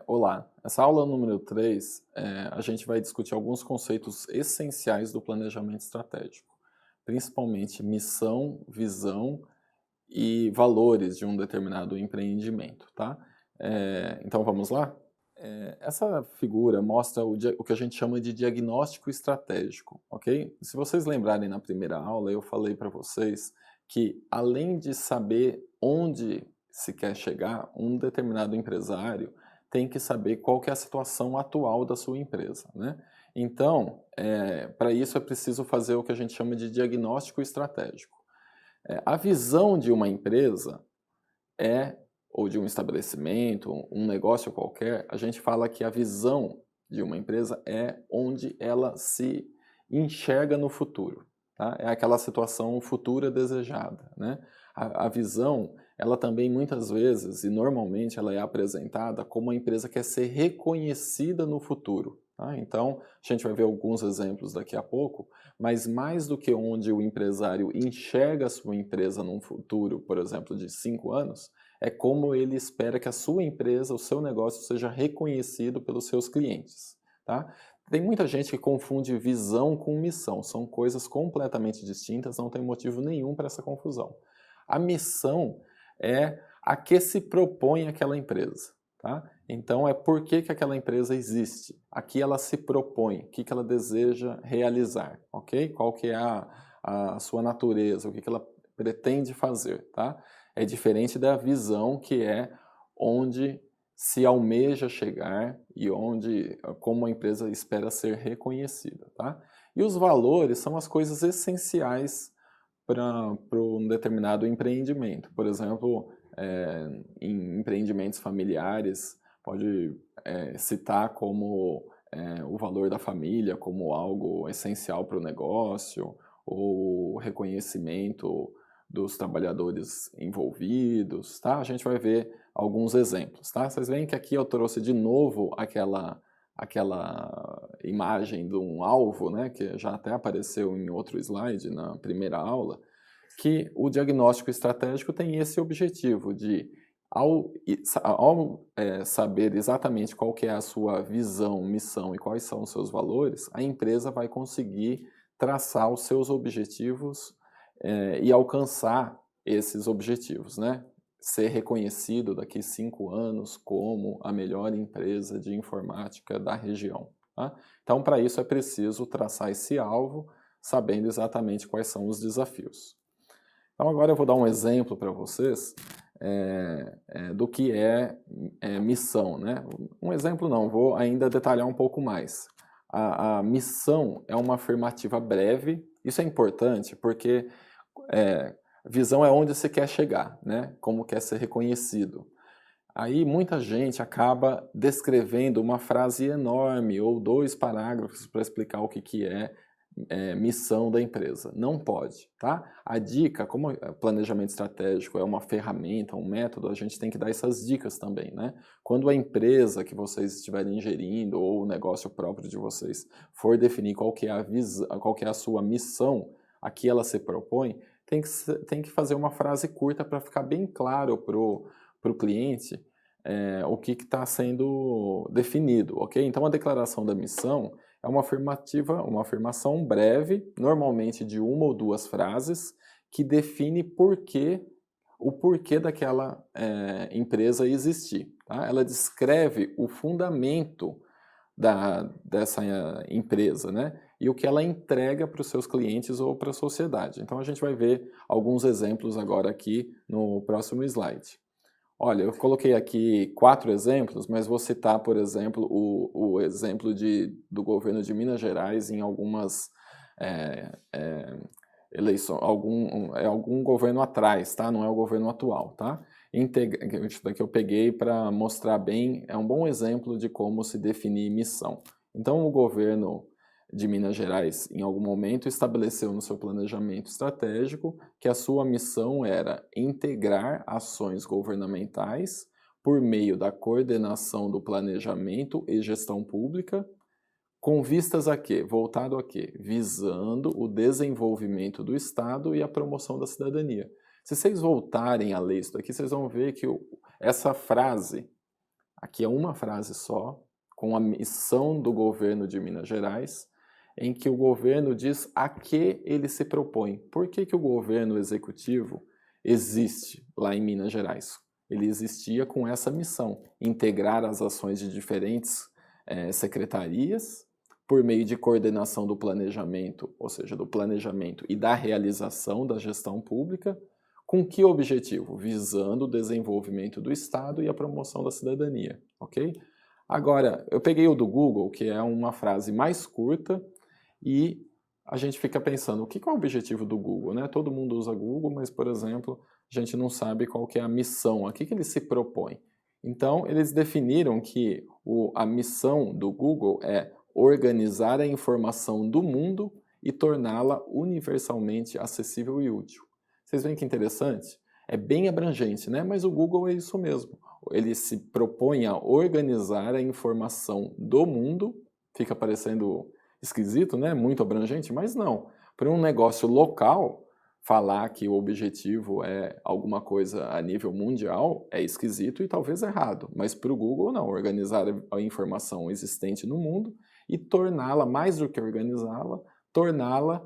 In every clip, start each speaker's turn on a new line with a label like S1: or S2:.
S1: Olá, essa aula número 3, a gente vai discutir alguns conceitos essenciais do planejamento estratégico, principalmente missão, visão e valores de um determinado empreendimento, tá? Então vamos lá? Essa figura mostra o que a gente chama de diagnóstico estratégico, ok? Se vocês lembrarem na primeira aula, eu falei para vocês que além de saber onde se quer chegar, um determinado empresário tem que saber qual que é a situação atual da sua empresa, né? Então, para isso é preciso fazer o que a gente chama de diagnóstico estratégico. A visão de uma empresa ou de um estabelecimento, um negócio qualquer, a gente fala que a visão de uma empresa é onde ela se enxerga no futuro, tá? É aquela situação futura desejada, né? A visão, ela também muitas vezes, e normalmente ela é apresentada como a empresa quer ser reconhecida no futuro, tá? Então, a gente vai ver alguns exemplos daqui a pouco, mas mais do que onde o empresário enxerga a sua empresa num futuro, por exemplo, de 5 anos, é como ele espera que a sua empresa, o seu negócio, seja reconhecido pelos seus clientes, tá? Tem muita gente que confunde visão com missão, são coisas completamente distintas, não tem motivo nenhum para essa confusão. A missão é a que se propõe aquela empresa, tá? Então é por que aquela empresa existe, a que ela se propõe, o que ela deseja realizar, ok? Qual que é a sua natureza, o que ela pretende fazer, tá? É diferente da visão, que é onde se almeja chegar e como a empresa espera ser reconhecida, tá? E os valores são as coisas essenciais para um determinado empreendimento. Por exemplo, em empreendimentos familiares, pode citar como o valor da família como algo essencial para o negócio, ou o reconhecimento dos trabalhadores envolvidos, tá? A gente vai ver alguns exemplos, tá? Vocês veem que aqui eu trouxe de novo aquela imagem de um alvo, né, que já até apareceu em outro slide na primeira aula, que o diagnóstico estratégico tem esse objetivo de, ao saber exatamente qual que é a sua visão, missão e quais são os seus valores, a empresa vai conseguir traçar os seus objetivos e alcançar esses objetivos, né? Ser reconhecido daqui 5 anos como a melhor empresa de informática da região, tá? Então, para isso é preciso traçar esse alvo, sabendo exatamente quais são os desafios. Então, agora eu vou dar um exemplo para vocês do que é missão, né? Um exemplo não, vou ainda detalhar um pouco mais. A missão é uma afirmativa breve, isso é importante porque visão é onde você quer chegar, né? Como quer ser reconhecido. Aí muita gente acaba descrevendo uma frase enorme ou 2 parágrafos para explicar o que é missão da empresa. Não pode, tá? A dica, como planejamento estratégico é uma ferramenta, um método, a gente tem que dar essas dicas também, né? Quando a empresa que vocês estiverem gerindo ou o negócio próprio de vocês for definir qual que é qual que é a sua missão, a que ela se propõe, tem que fazer uma frase curta para ficar bem claro pro cliente o que está sendo definido, ok? Então a declaração da missão é uma afirmação breve, normalmente de 1 ou 2 frases, que define o porquê daquela empresa existir, tá? Ela descreve o fundamento dessa empresa, né? E o que ela entrega para os seus clientes ou para a sociedade. Então a gente vai ver alguns exemplos agora aqui no próximo slide. Olha, eu coloquei aqui 4 exemplos, mas vou citar, por exemplo, o exemplo do governo de Minas Gerais em algumas eleições, algum governo atrás, tá? Não é o governo atual, tá? Isso daqui eu peguei para mostrar bem, é um bom exemplo de como se definir missão. Então, o governo de Minas Gerais, em algum momento, estabeleceu no seu planejamento estratégico que a sua missão era integrar ações governamentais por meio da coordenação do planejamento e gestão pública, com vistas a quê? Voltado a quê? Visando o desenvolvimento do Estado e a promoção da cidadania. Se vocês voltarem a ler isso daqui, vocês vão ver que essa frase Aqui é uma frase só, com a missão do governo de Minas Gerais, em que o governo diz a que ele se propõe. Por que que o governo executivo existe lá em Minas Gerais? Ele existia com essa missão, integrar as ações de diferentes secretarias, por meio de coordenação do planejamento, ou seja, do planejamento e da realização da gestão pública, com que objetivo? Visando o desenvolvimento do Estado e a promoção da cidadania, ok? Agora, eu peguei o do Google, que é uma frase mais curta, e a gente fica pensando, o que é o objetivo do Google, né? Todo mundo usa Google, mas, por exemplo, a gente não sabe qual que é a missão, a que ele se propõe. Então, eles definiram que a missão do Google é organizar a informação do mundo e torná-la universalmente acessível e útil. Vocês veem que interessante? É bem abrangente, né? Mas o Google é isso mesmo. Ele se propõe a organizar a informação do mundo, fica parecendo esquisito, né? Muito abrangente, mas não. Para um negócio local, falar que o objetivo é alguma coisa a nível mundial é esquisito e talvez errado. Mas para o Google, não. Organizar a informação existente no mundo e torná-la, mais do que organizá-la, torná-la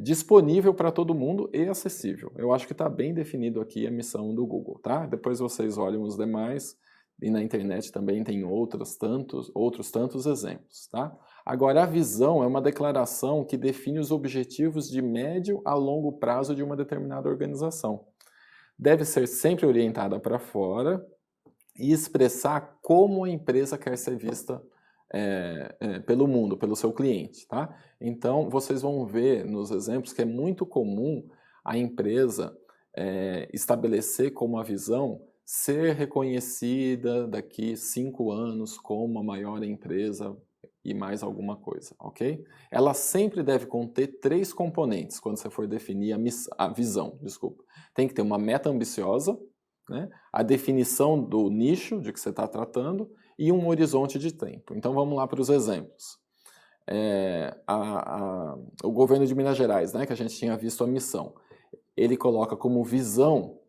S1: disponível para todo mundo e acessível. Eu acho que está bem definido aqui a missão do Google, tá? Depois vocês olham os demais e na internet também tem outros tantos exemplos, tá? Agora, a visão é uma declaração que define os objetivos de médio a longo prazo de uma determinada organização. Deve ser sempre orientada para fora e expressar como a empresa quer ser vista pelo mundo, pelo seu cliente, tá? Então, vocês vão ver nos exemplos que é muito comum a empresa estabelecer como a visão ser reconhecida daqui 5 anos como a maior empresa e mais alguma coisa, ok? Ela sempre deve conter 3 componentes quando você for definir a visão, desculpa. Tem que ter uma meta ambiciosa, né? A definição do nicho de que você está tratando e um horizonte de tempo. Então vamos lá para os exemplos. O governo de Minas Gerais, né, que a gente tinha visto a missão, ele coloca como visão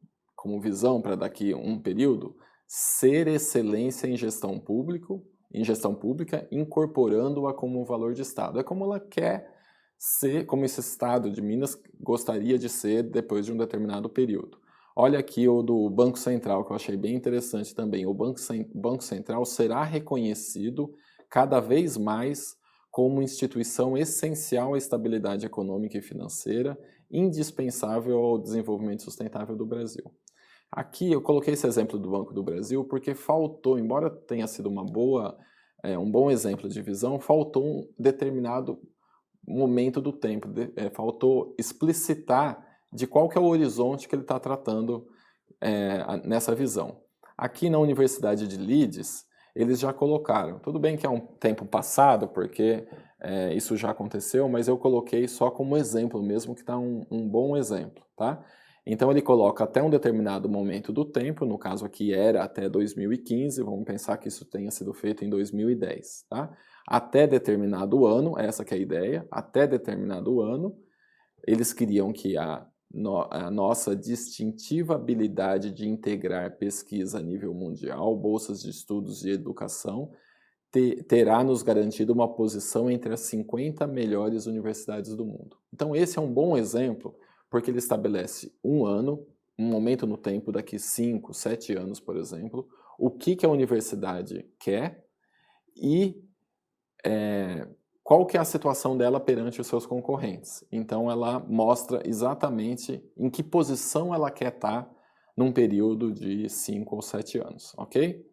S1: para daqui um período, ser excelência em gestão pública, incorporando-a como um valor de Estado. É como ela quer ser, como esse Estado de Minas gostaria de ser depois de um determinado período. Olha aqui o do Banco Central, que eu achei bem interessante também. O Banco Central será reconhecido cada vez mais como instituição essencial à estabilidade econômica e financeira, indispensável ao desenvolvimento sustentável do Brasil. Aqui eu coloquei esse exemplo do Banco do Brasil porque faltou, embora tenha sido um bom exemplo de visão, faltou um determinado momento do tempo, faltou explicitar de qual que é o horizonte que ele está tratando nessa visão. Aqui na Universidade de Leeds, eles já colocaram, tudo bem que é um tempo passado, porque isso já aconteceu, mas eu coloquei só como exemplo mesmo, que está um bom exemplo, tá? Então ele coloca até um determinado momento do tempo, no caso aqui era até 2015, vamos pensar que isso tenha sido feito em 2010, tá? Até determinado ano, essa que é a ideia, até determinado ano, eles queriam que a nossa distintiva habilidade de integrar pesquisa a nível mundial, bolsas de estudos e educação, terá nos garantido uma posição entre as 50 melhores universidades do mundo. Então esse é um bom exemplo, porque ele estabelece um ano, um momento no tempo, daqui 5, 7 anos, por exemplo, o que a universidade quer e qual que é a situação dela perante os seus concorrentes. Então ela mostra exatamente em que posição ela quer estar num período de 5 ou 7 anos, ok?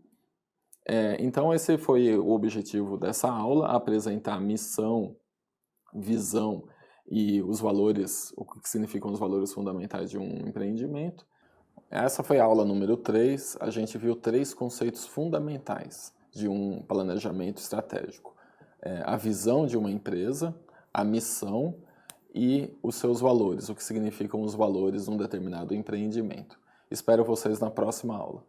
S1: Então esse foi o objetivo dessa aula, apresentar missão, visão e os valores, o que significam os valores fundamentais de um empreendimento. Essa foi a aula número 3, a gente viu 3 conceitos fundamentais de um planejamento estratégico. A visão de uma empresa, a missão e os seus valores, o que significam os valores num determinado empreendimento. Espero vocês na próxima aula.